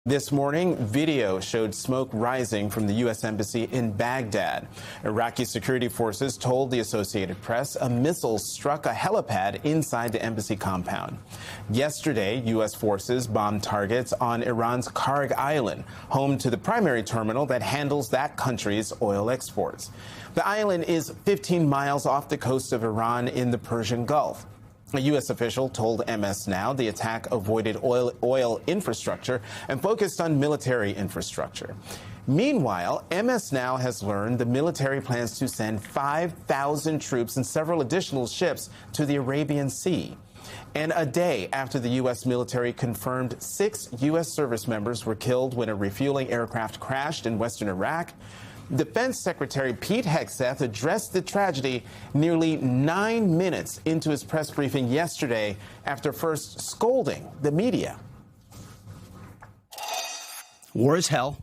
This morning, video showed smoke rising from the U.S. Embassy in Baghdad. Iraqi security forces told the Associated Press a missile struck a helipad inside the embassy compound. Yesterday, U.S. forces bombed targets on Iran's Karg Island, home to the primary terminal that handles that country's oil exports. The island is 15 miles off the coast of Iran in the Persian Gulf. A U.S. official told MS Now the attack avoided oil infrastructure and focused on military infrastructure. Meanwhile, MS Now has learned the military plans to send 5,000 troops and several additional ships to the Arabian Sea. And a day after the U.S. military confirmed 6 U.S. service members were killed when a refueling aircraft crashed in western Iraq, Defense Secretary Pete Hegseth addressed the tragedy nearly 9 minutes into his press briefing yesterday after first scolding the media. War is hell.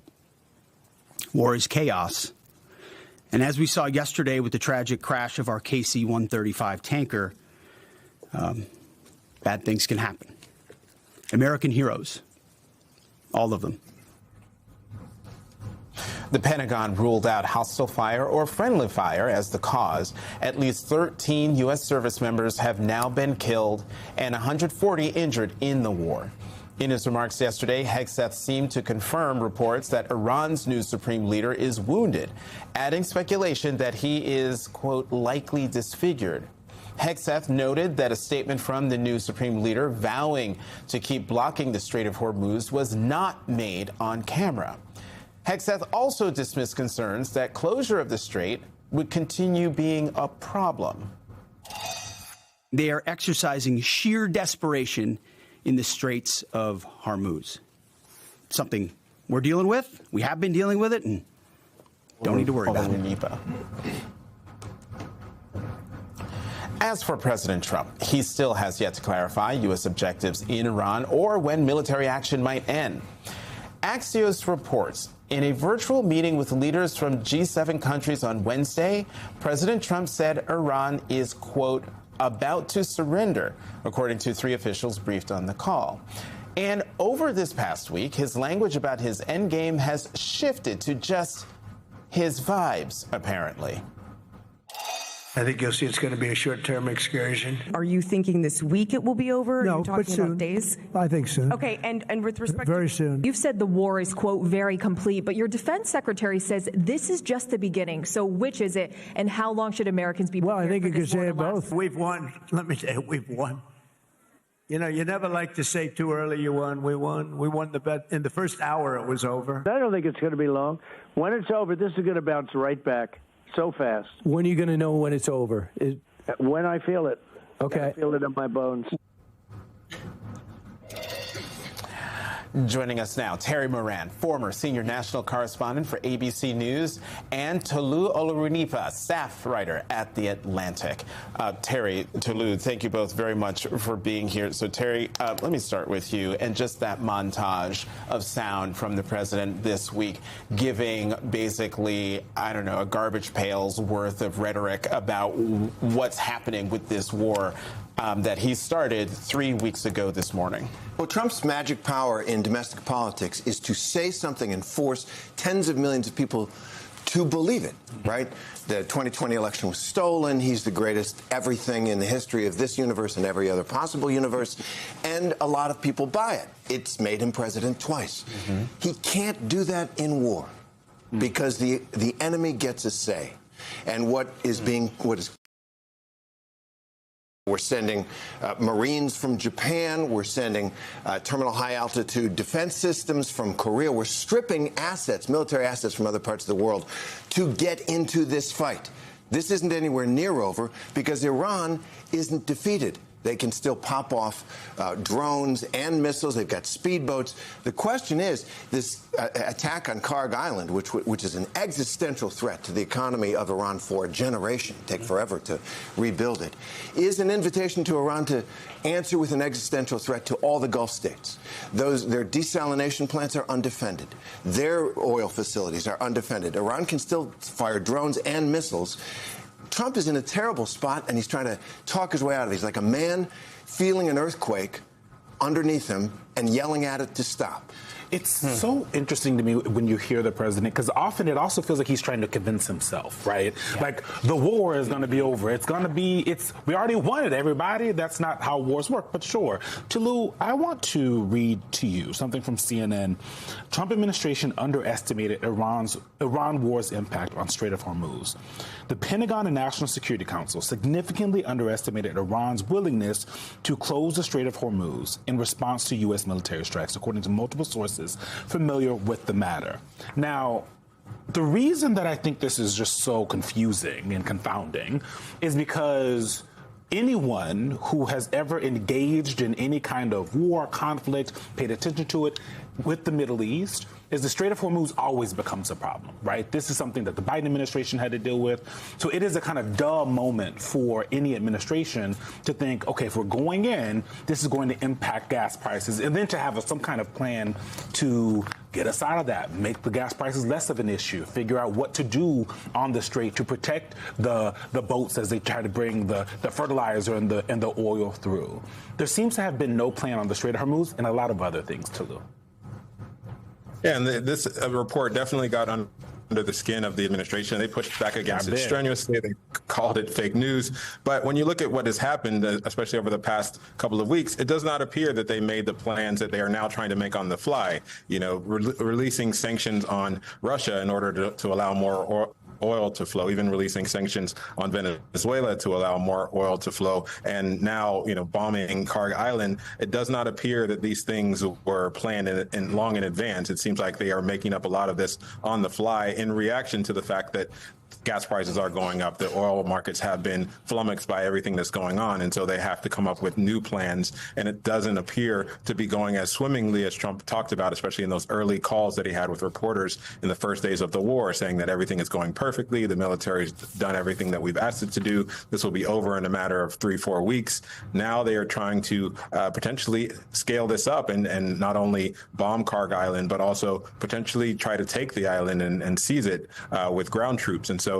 War is chaos. And as we saw yesterday with the tragic crash of our KC-135 tanker, bad things can happen. American heroes, all of them. The Pentagon ruled out hostile fire or friendly fire as the cause. At least 13 U.S. service members have now been killed and 140 injured in the war. In his remarks yesterday, Hegseth seemed to confirm reports that Iran's new supreme leader is wounded, adding speculation that he is, quote, likely disfigured. Hegseth noted that a statement from the new supreme leader vowing to keep blocking the Strait of Hormuz was not made on camera. Hegseth also dismissed concerns that closure of the strait would continue being a problem. They are exercising sheer desperation in the Straits of Hormuz. Something we're dealing with. We have been dealing with it and don't need to worry about it. As for President Trump, he still has yet to clarify U.S. objectives in Iran or when military action might end. Axios reports in a virtual meeting with leaders from G7 countries on Wednesday, President Trump said Iran is, quote, about to surrender, according to 3 officials briefed on the call. And over this past week, his language about his endgame has shifted to just his vibes, apparently. I think you'll see it's going to be a short-term excursion. Are you thinking this week it will be over? No, Are you talking but soon. about days? I think soon. Okay, and with respect Very to, soon. You've said the war is, quote, very complete, but your defense secretary says this is just the beginning. So which is it, and how long should Americans be prepared? Well, I think for you could this war say to it last? both. We've won. Let me say it, we've won. You know, you never like to say too early you won. We won. We won the bet. In the first hour, it was over. I don't think it's going to be long. When it's over, this is going to bounce right back so fast. When are you going to know when it's over? When I feel it. Okay. I feel it in my bones. Joining us now, Terry Moran, former senior national correspondent for ABC News, and Tolu Olorunipa, staff writer at The Atlantic. Terry, Tolu, thank you both very much for being here. So, Terry, let me start with you and just that montage of sound from the president this week, giving basically, I don't know, a garbage pail's worth of rhetoric about what's happening with this war that he started 3 weeks ago this morning. Well, Trump's magic power in domestic politics is to say something and force tens of millions of people to believe it, right? The 2020 election was stolen. He's the greatest everything in the history of this universe and every other possible universe. And a lot of people buy it. It's made him president twice. He can't do that in war because the enemy gets a say. And what is we're sending Marines from Japan. We're sending terminal high-altitude defense systems from Korea. We're stripping assets, military assets from other parts of the world to get into this fight. This isn't anywhere near over because Iran isn't defeated. They can still pop off drones and missiles. They've got speedboats. The question is, this attack on Karg Island, which is an existential threat to the economy of Iran for a generation, take forever to rebuild it, is an invitation to Iran to answer with an existential threat to all the Gulf states. Their desalination plants are undefended. Their oil facilities are undefended. Iran can still fire drones and missiles. Trump is in a terrible spot, and he's trying to talk his way out of it. He's like a man feeling an earthquake underneath him and yelling at it to stop. It's so interesting to me when you hear the president, because often it also feels like he's trying to convince himself, right? Yeah. Like, the war is going to be over. We already won it, everybody. That's not how wars work, but sure. Tolu, I want to read to you something from CNN. Trump administration underestimated Iran war's impact on Strait of Hormuz. The Pentagon and National Security Council significantly underestimated Iran's willingness to close the Strait of Hormuz in response to U.S. military strikes, according to multiple sources familiar with the matter. Now, the reason that I think this is just so confusing and confounding is because anyone who has ever engaged in any kind of war, conflict, paid attention to it with the Middle East, is the Strait of Hormuz always becomes a problem, right? This is something that the Biden administration had to deal with. So it is a kind of duh moment for any administration to think, okay, if we're going in, this is going to impact gas prices, and then to have some kind of plan to get us out of that, make the gas prices less of an issue, figure out what to do on the strait to protect the boats as they try to bring the fertilizer and the oil through. There seems to have been no plan on the Strait of Hormuz and a lot of other things, Tolu. Yeah, and this report definitely got under the skin of the administration. They pushed back against it strenuously. They called it fake news. But when you look at what has happened, especially over the past couple of weeks, it does not appear that they made the plans that they are now trying to make on the fly. You know, releasing sanctions on Russia in order to allow more oil to flow, even releasing sanctions on Venezuela to allow more oil to flow, and now, you know, bombing Kharg Island. It does not appear that these things were planned long in advance. It seems like they are making up a lot of this on the fly in reaction to the fact that gas prices are going up. The oil markets have been flummoxed by everything that's going on, and so they have to come up with new plans, and it doesn't appear to be going as swimmingly as Trump talked about, especially in those early calls that he had with reporters in the first days of the war, saying that everything is going perfectly, the military's done everything that we've asked it to do, this will be over in a matter of 3-4 weeks. Now they are trying to potentially scale this up and not only bomb Kharg Island, but also potentially try to take the island and seize it with ground troops. And so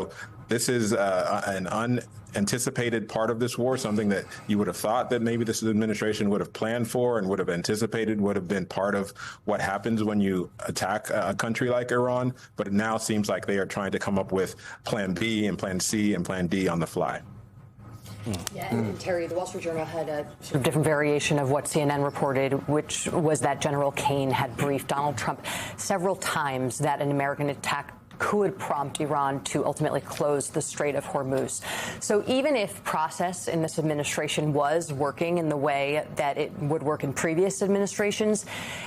this is an unanticipated part of this war, something that you would have thought that maybe this administration would have planned for and would have anticipated, would have been part of what happens when you attack a country like Iran. But it now seems like they are trying to come up with Plan B and Plan C and Plan D on the fly. Yeah, and Terry, the Wall Street Journal had a sort of different variation of what CNN reported, which was that General Kane had briefed Donald Trump several times that an American attack could prompt Iran to ultimately close the Strait of Hormuz. So even if process in this administration was working in the way that it would work in previous administrations,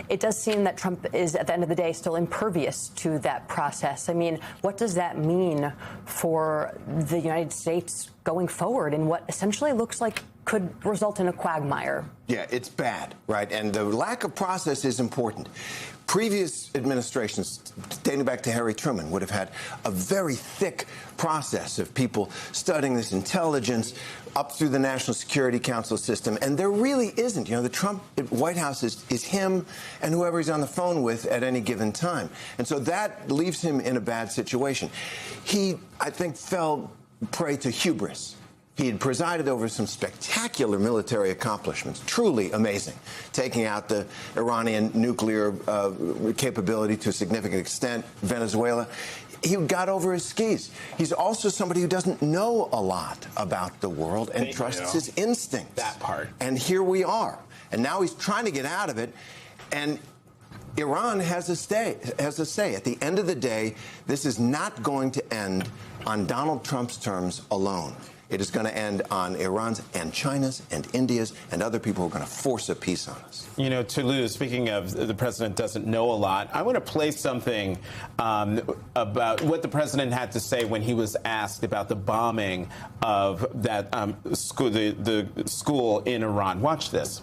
it does seem that Trump is, at the end of the day, still impervious to that process. I mean, what does that mean for the United States going forward in what essentially looks like could result in a quagmire? Yeah, it's bad, right? And the lack of process is important. Previous administrations, dating back to Harry Truman, would have had a very thick process of people studying this intelligence up through the National Security Council system. And there really isn't. You know, the Trump White House is him and whoever he's on the phone with at any given time. And so that leaves him in a bad situation. He, I think, fell prey to hubris. He had presided over some spectacular military accomplishments, truly amazing, taking out the Iranian nuclear capability to a significant extent, Venezuela. He got over his skis. He's also somebody who doesn't know a lot about the world and trusts his instincts. That part. And here we are. And now he's trying to get out of it. And Iran has a say. At the end of the day, this is not going to end on Donald Trump's terms alone. It is going to end on Iran's and China's and India's and other people who are going to force a peace on us. You know, Tolu, speaking of the president doesn't know a lot, I want to play something about what the president had to say when he was asked about the bombing of that school, the school in Iran. Watch this.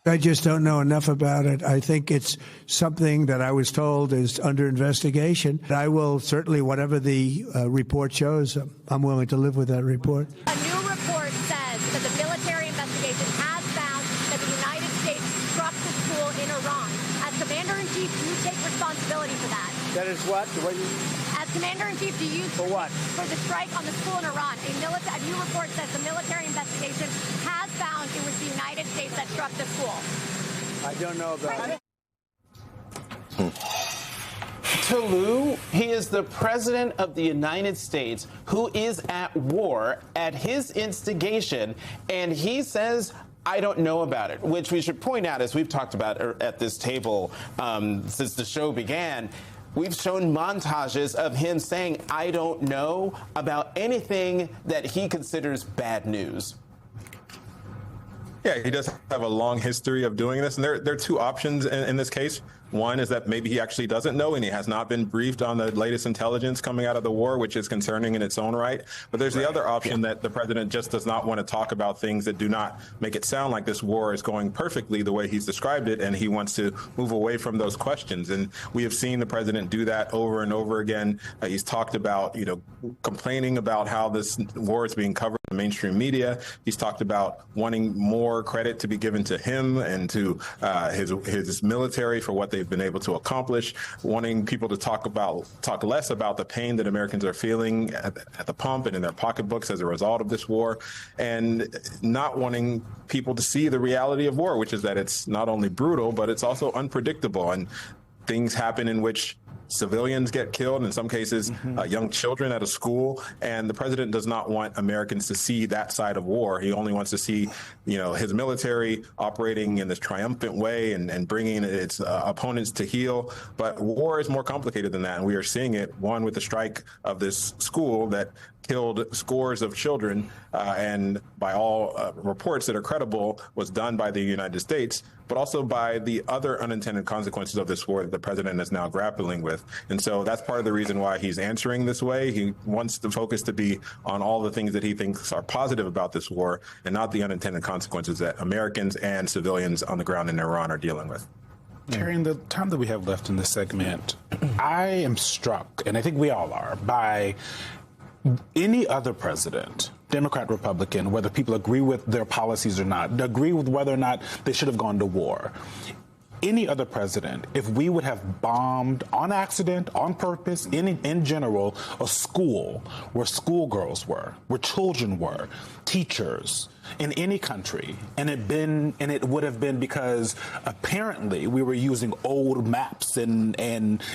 I just don't know enough about it. I think it's something that I was told is under investigation. I will certainly, whatever the report shows, I'm willing to live with that report. A new report says that the military investigation has found that the United States struck the school in Iran. As Commander-in-Chief, do you take responsibility for that? That is what? As Commander-in-Chief, do you... For what? For the strike on the school in Iran. A new report says the military investigation has found it was the United States that struck the school. I don't know about it. Tolu, he is the president of the United States who is at war at his instigation, and he says, I don't know about it, which we should point out, as we've talked about at this table since the show began. We've shown montages of him saying, I don't know about anything that he considers bad news. Yeah, he does have a long history of doing this. And there are two options in this case. One is that maybe he actually doesn't know and he has not been briefed on the latest intelligence coming out of the war, which is concerning in its own right. But there's the other option that the president just does not want to talk about things that do not make it sound like this war is going perfectly the way he's described it. And he wants to move away from those questions. And we have seen the president do that over and over again. He's talked about, complaining about how this war is being covered in the mainstream media. He's talked about wanting more credit to be given to him and to his military for what they've been able to accomplish, wanting people to talk less about the pain that Americans are feeling at the pump and in their pocketbooks as a result of this war, and not wanting people to see the reality of war, which is that it's not only brutal, but it's also unpredictable, and things happen in which civilians get killed, in some cases, young children at a school. And the president does not want Americans to see that side of war. He only wants to see, his military operating in this triumphant way and bringing its opponents to heel. But war is more complicated than that. And we are seeing it, one, with the strike of this school that killed scores of children, and by all reports that are credible, was done by the United States, but also by the other unintended consequences of this war that the president is now grappling with. And so that's part of the reason why he's answering this way. He wants the focus to be on all the things that he thinks are positive about this war and not the unintended consequences that Americans and civilians on the ground in Iran are dealing with. Terry, in the time that we have left in this segment, I am struck, and I think we all are, by any other president, Democrat, Republican, whether people agree with their policies or not, agree with whether or not they should have gone to war. Any other president, if we would have bombed on accident, on purpose, in general, a school where schoolgirls were, where children were, teachers, in any country, and it would have been because apparently we were using old maps and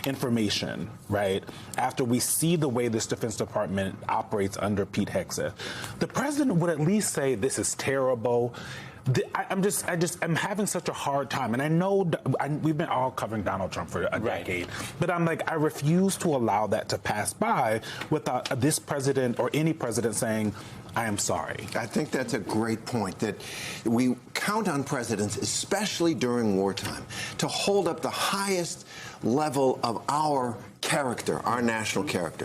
information, right? After we see the way this Defense Department operates under Pete Hegseth, the president would at least say this is terrible. I'm having such a hard time, and I know we've been all covering Donald Trump for a decade, but I'm like, I refuse to allow that to pass by without this president or any president saying, I am sorry. I think that's a great point, that we count on presidents, especially during wartime, to hold up the highest level of our character, our national character.